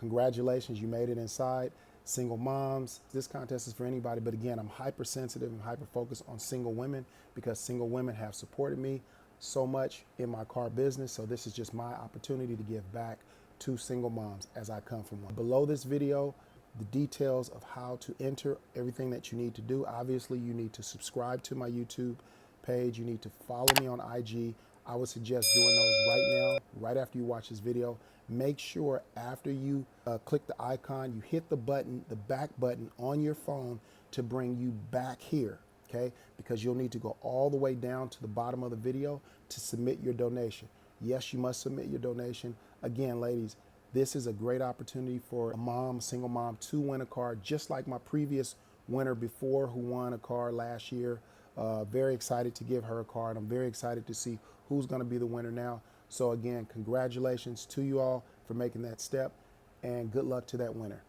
congratulations, you made it inside. Single moms, this contest is for anybody, but again, I'm hypersensitive and hyper focused on single women because single women have supported me so much in my car business. So this is just my opportunity to give back to single moms as I come from one. Below this video, the details of how to enter, everything that you need to do. Obviously, you need to subscribe to my YouTube page. You need to follow me on IG. I would suggest doing those right now, right after you watch this video. Make sure after you click the icon, you hit the button, the back button on your phone to bring you back here, okay? Because you'll need to go all the way down to the bottom of the video to submit your donation. Yes, you must submit your donation. Again, ladies, this is a great opportunity for a mom, single mom, to win a car, just like my previous winner before who won a car last year. Very excited to give her a car, and I'm very excited to see who's going to be the winner now. So again, congratulations to you all for making that step, and good luck to that winner.